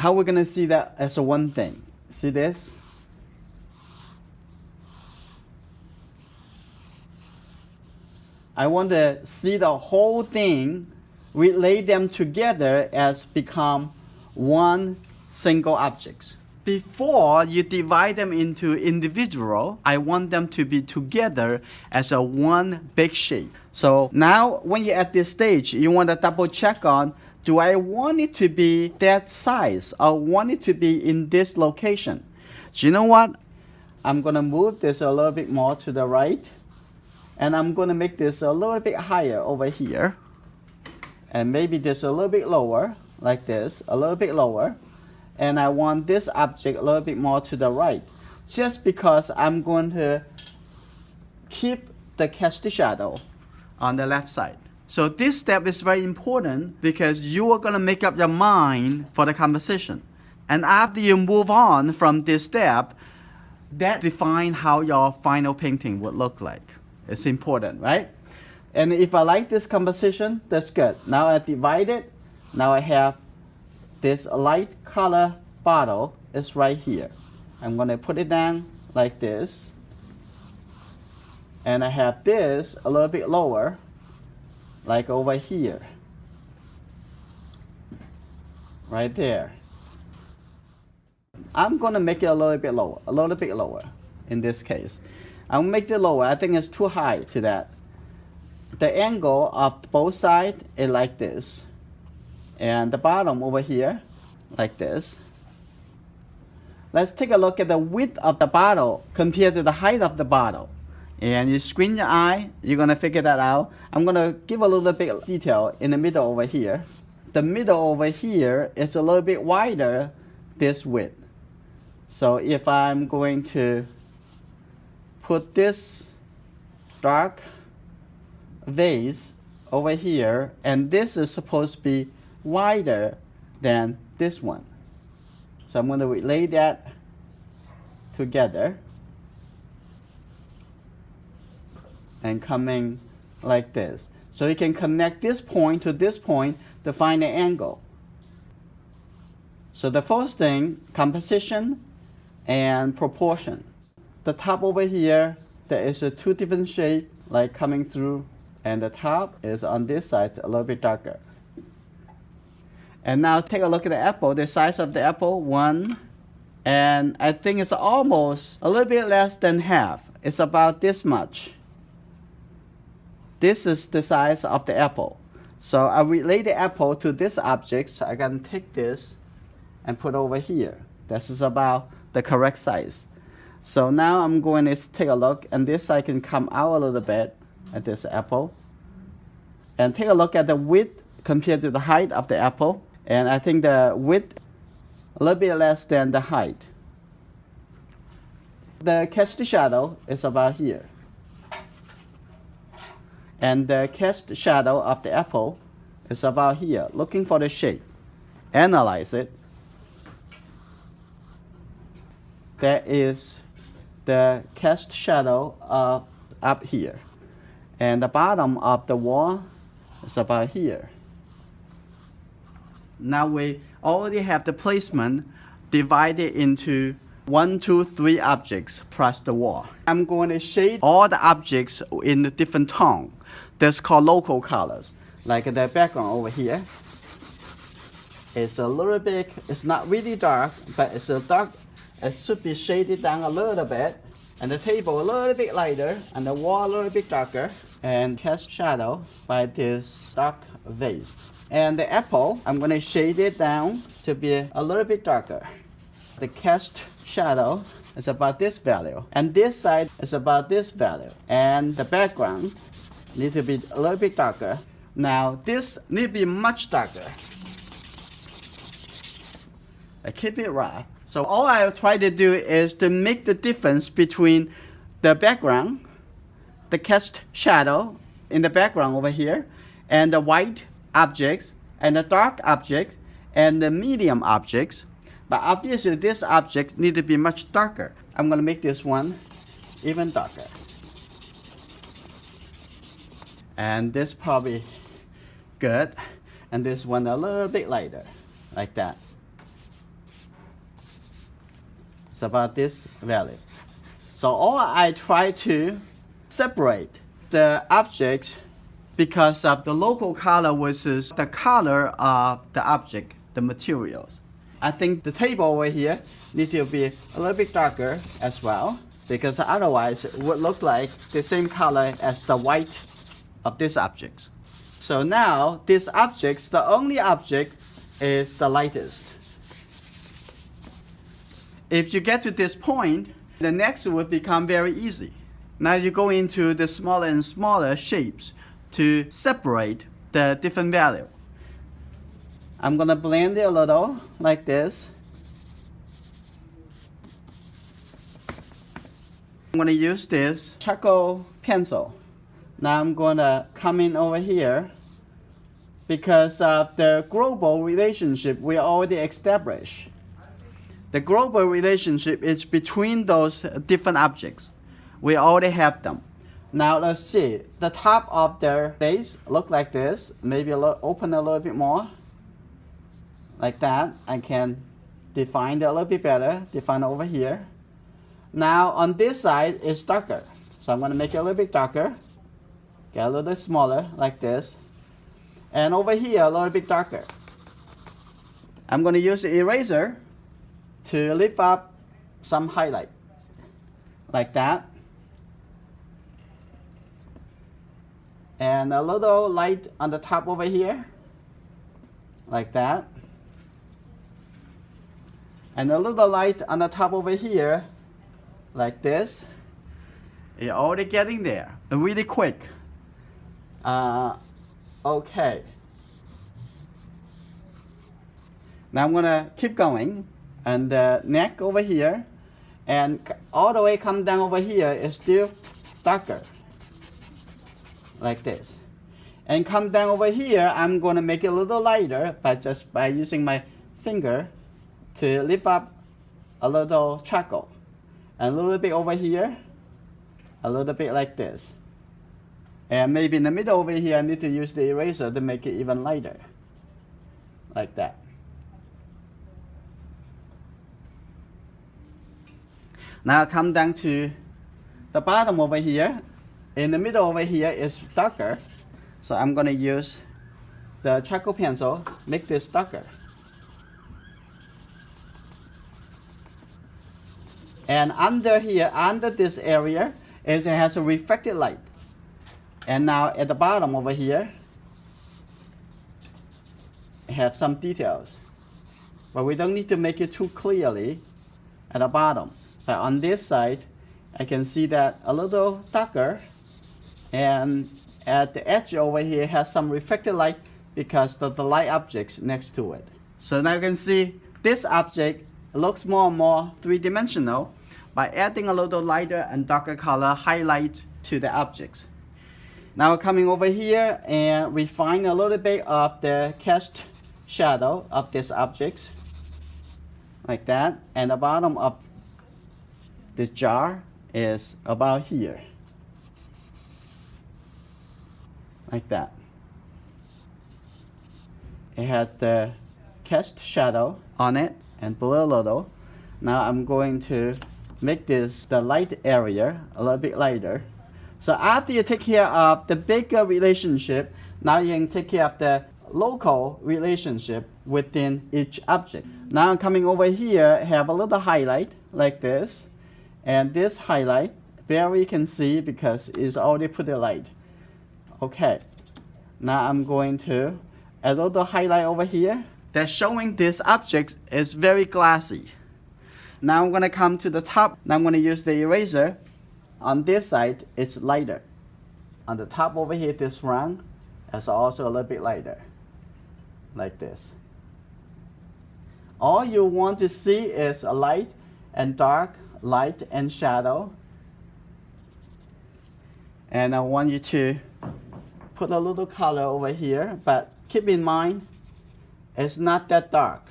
how we're gonna see that as a one thing? See this? I want to see the whole thing, relate them together as become one single object. Before you divide them into individual, I want them to be together as a one big shape. So now when you're at this stage, you want to double check on, do I want it to be that size or want it to be in this location? So you know what? I'm going to move this a little bit more to the right. And I'm going to make this a little bit higher over here. And maybe this a little bit lower, like this, a little bit lower. And I want this object a little bit more to the right. Just because I'm going to keep the cast shadow on the left side. So this step is very important because you are going to make up your mind for the composition. And after you move on from this step, that defines how your final painting would look like. It's important, right? And if I like this composition, that's good. Now I divide it. Now I have this light color bottle is right here. I'm going to put it down like this. And I have this a little bit lower, like over here. Right there. I'm going to make it a little bit lower in this case. I'll make it lower. I think it's too high to that. The angle of both sides is like this. And the bottom over here, like this. Let's take a look at the width of the bottle compared to the height of the bottle. And you squint your eye, you're going to figure that out. I'm going to give a little bit of detail in the middle over here. The middle over here is a little bit wider this width. So if I'm going to put this dark vase over here, and this is supposed to be wider than this one. So I'm going to relate that together and coming like this. So you can connect this point to this point to find the angle. So the first thing, composition and proportion. The top over here, there is a two different shape like coming through, and the top is on this side a little bit darker. And now take a look at the apple, the size of the apple, 1, and I think it's almost a little bit less than half. It's about this much. This is the size of the apple. So I relate the apple to this object, so I can take this and put over here. This is about the correct size. So now I'm going to take a look, and this side can come out a little bit at this apple. And take a look at the width compared to the height of the apple. And I think the width a little bit less than the height. The cast shadow is about here. And the cast shadow of the apple is about here. Looking for the shape. Analyze it. That is the cast shadow up here. And the bottom of the wall is about here. Now we already have the placement divided into 1, 2, 3 objects plus the wall. I'm going to shade all the objects in a different tone. That's called local colors. Like the background over here. It's a little bit, it's not really dark, but it's a dark. It should be shaded down a little bit, and the table a little bit lighter, and the wall a little bit darker, and cast shadow by this dark vase. And the apple, I'm going to shade it down to be a little bit darker. The cast shadow is about this value, and this side is about this value, and the background needs to be a little bit darker. Now this needs to be much darker. I keep it rough. So all I try to do is to make the difference between the background, the cast shadow in the background over here, and the white objects, and the dark object, and the medium objects. But obviously this object needs to be much darker. I'm going to make this one even darker. And this probably good. And this one a little bit lighter, like that. It's about this value. So all I try to separate the object because of the local color versus the color of the object, the materials. I think the table over here needs to be a little bit darker as well, because otherwise it would look like the same color as the white of this object. So now this object, the only object is the lightest. If you get to this point, the next would become very easy. Now you go into the smaller and smaller shapes to separate the different value. I'm gonna blend it a little like this. I'm gonna use this charcoal pencil. Now I'm gonna come in over here because of the global relationship we already established. The global relationship is between those different objects. We already have them. Now let's see. The top of their base look like this. Maybe open a little bit more. Like that. I can define it a little bit better. Define over here. Now on this side it's darker. So I'm going to make it a little bit darker. Get a little bit smaller like this. And over here a little bit darker. I'm going to use the eraser to lift up some highlight. Like that. And a little light on the top over here. Like that. And a little light on the top over here. Like this. You're already getting there. Really quick. Okay. Now I'm going to keep going. And the neck over here. And all the way come down over here is still darker. Like this. And come down over here, I'm going to make it a little lighter by using my finger to lift up a little charcoal. And a little bit over here, a little bit like this. And maybe in the middle over here, I need to use the eraser to make it even lighter. Like that. Now come down to the bottom over here. In the middle over here is darker. So I'm going to use the charcoal pencil, make this darker. And under here, under this area, it has a reflected light. And now at the bottom over here, it has some details. But we don't need to make it too clearly at the bottom. But on this side, I can see that a little darker. And at the edge over here has some reflected light because of the light objects next to it. So now you can see this object looks more and more three-dimensional by adding a little lighter and darker color highlight to the objects. Now coming over here and refine a little bit of the cast shadow of this object. Like that. And the bottom of this jar is about here. Like that. It has the cast shadow on it and blur a little. Now I'm going to make this the light area a little bit lighter. So after you take care of the bigger relationship, now you can take care of the local relationship within each object. Now I'm coming over here, have a little highlight like this. And this highlight, barely you can see because it's already pretty light. Okay, now I'm going to add a little highlight over here. That's showing this object is very glassy. Now I'm going to come to the top. Now I'm going to use the eraser. On this side, it's lighter. On the top over here, this round is also a little bit lighter. Like this. All you want to see is a light and dark, light and shadow. And I want you to put a little color over here, but keep in mind it's not that dark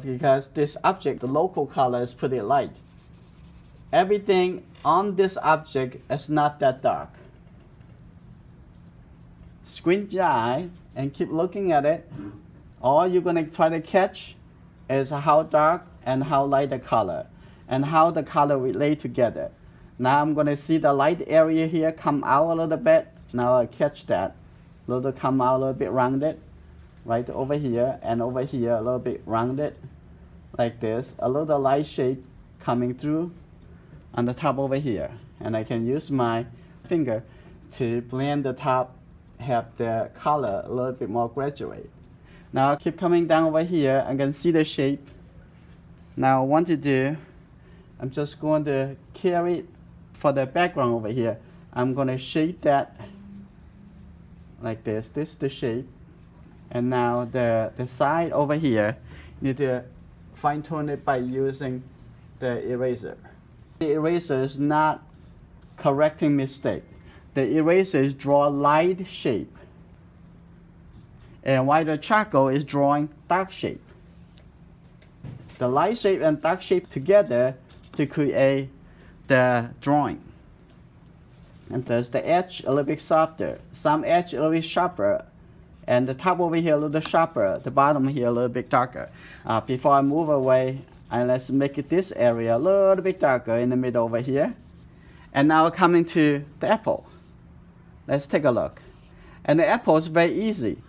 because this object, the local color is pretty light. Everything on this object is not that dark. Squint your eye and keep looking at it. All you're going to try to catch is how dark and how light the color. and how the color relate together. Now I'm going to see the light area here come out a little bit. Now I catch that. A little come out a little bit rounded. Right over here and over here a little bit rounded. Like this. A little light shape coming through on the top over here. And I can use my finger to blend the top, have the color a little bit more graduate. Now I keep coming down over here. I can see the shape. Now I want to do, I'm just going to carry it for the background over here. I'm going to shape that like this. This is the shape. And now the side over here, you need to fine tune it by using the eraser. The eraser is not correcting mistake. The eraser is draw light shape. And while the charcoal is drawing dark shape. The light shape and dark shape together to create the drawing. And there's the edge a little bit softer, some edge a little bit sharper, and the top over here a little sharper, the bottom here a little bit darker. Before I move away, let's make it this area a little bit darker in the middle over here. And now coming to the apple. Let's take a look. And the apple is very easy.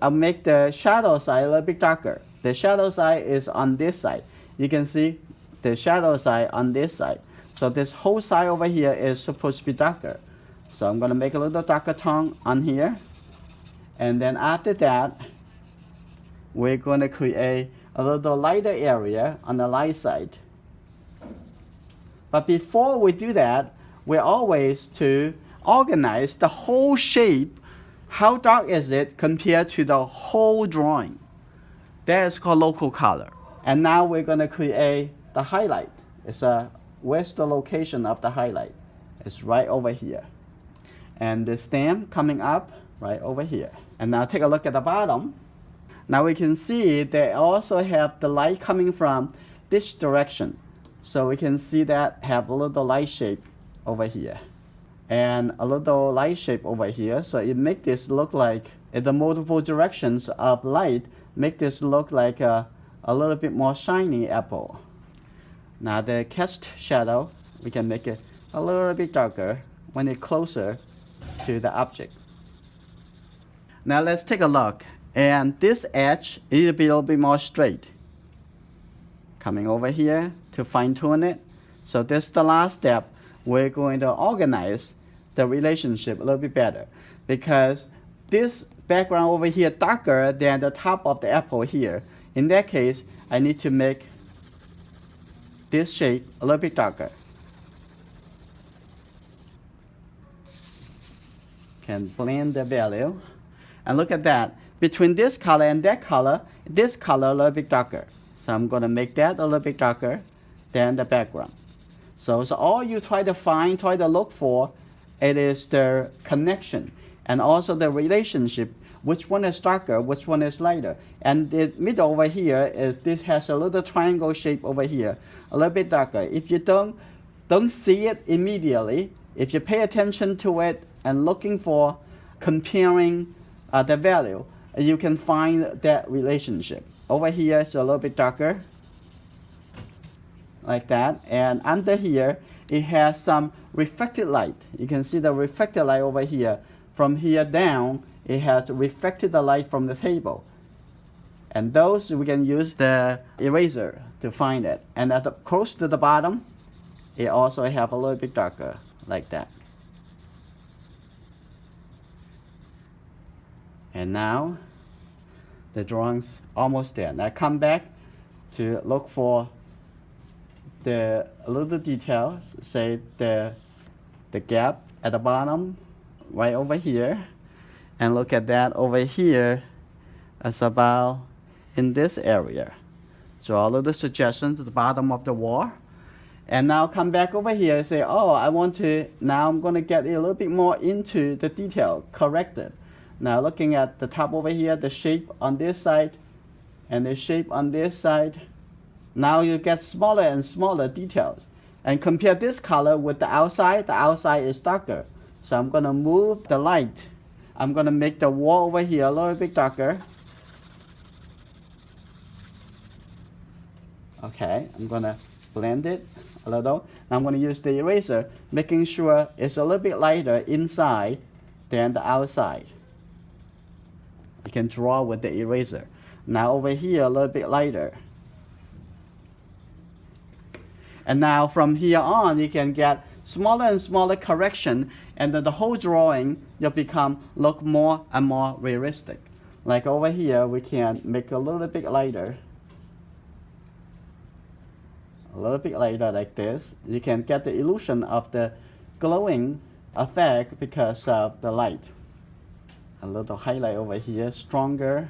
I'll make the shadow side a little bit darker. The shadow side is on this side. You can see the shadow side on this side. So this whole side over here is supposed to be darker. So I'm going to make a little darker tone on here. And then after that, we're going to create a little lighter area on the light side. But before we do that, we're always to organize the whole shape. How dark is it compared to the whole drawing? That is called local color. And now we're going to create the highlight. Where's the location of the highlight? It's right over here. And the stem coming up right over here. And now take a look at the bottom. Now we can see they also have the light coming from this direction. So we can see that have a little light shape over here. And a little light shape over here. So it makes this look like the multiple directions of light make this look like a little bit more shiny apple. Now the cast shadow, we can make it a little bit darker when it's closer to the object. Now let's take a look. And this edge is a little bit more straight. Coming over here to fine tune it. So this is the last step. We're going to organize the relationship a little bit better. Because this background over here darker than the top of the apple here. In that case, I need to make this shape a little bit darker. Can blend the value. And look at that. Between this color and that color, this color a little bit darker. So I'm going to make that a little bit darker than the background. So all you try to look for, it is the connection and also the relationship. Which one is darker, which one is lighter. And the middle over here is this has a little triangle shape over here, a little bit darker. If you don't see it immediately, if you pay attention to it and looking for comparing the value, you can find that relationship. Over here it's a little bit darker, like that. And under here, it has some reflected light. You can see the reflected light over here. From here down, it has reflected the light from the table. And those we can use the eraser to find it. And at the close to the bottom, it also have a little bit darker, like that. And now the drawing's almost there. Now come back to look for the little details, say the gap at the bottom right over here, and look at that over here as about in this area. So all of the suggestions at the bottom of the wall. And now come back over here and say, oh, now I'm going to get a little bit more into the detail, correct it. Now looking at the top over here, the shape on this side and the shape on this side. Now you get smaller and smaller details. And compare this color with the outside is darker. So I'm going to move the light. I'm going to make the wall over here a little bit darker. Okay, I'm going to blend it a little. Now I'm going to use the eraser, making sure it's a little bit lighter inside than the outside. You can draw with the eraser. Now over here a little bit lighter. And now from here on you can get smaller and smaller correction, and then the whole drawing will look more and more realistic. Like over here we can make a little bit lighter. A little bit lighter like this. You can get the illusion of the glowing effect because of the light. A little highlight over here, stronger.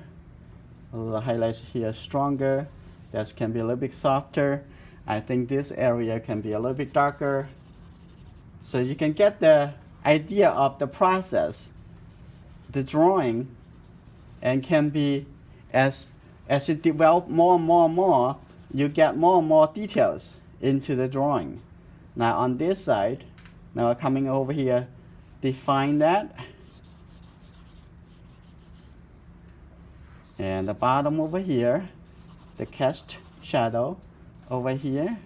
A little highlights here, stronger. This can be a little bit softer. I think this area can be a little bit darker. So you can get the idea of the process, the drawing, and can be as you develop more and more and more, you get more and more details into the drawing. Now on this side, now coming over here, define that. And the bottom over here, the cast shadow over here,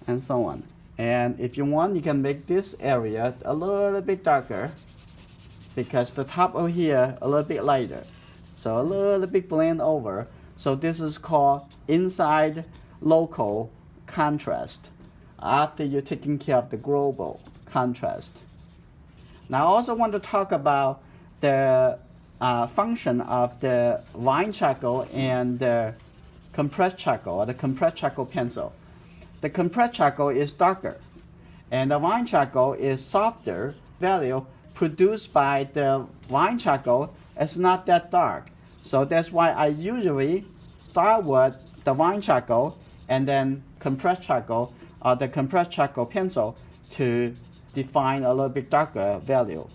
and so on. And if you want, you can make this area a little bit darker because the top over here a little bit lighter. So a little bit blend over. So this is called inside local contrast after you're taking care of the global contrast. Now I also want to talk about the function of the wine charcoal and the compressed charcoal, or the compressed charcoal pencil. The compressed charcoal is darker, and the wine charcoal is softer. Value produced by the wine charcoal is not that dark. So that's why I usually start with the wine charcoal and then compressed charcoal or the compressed charcoal pencil to define a little bit darker value.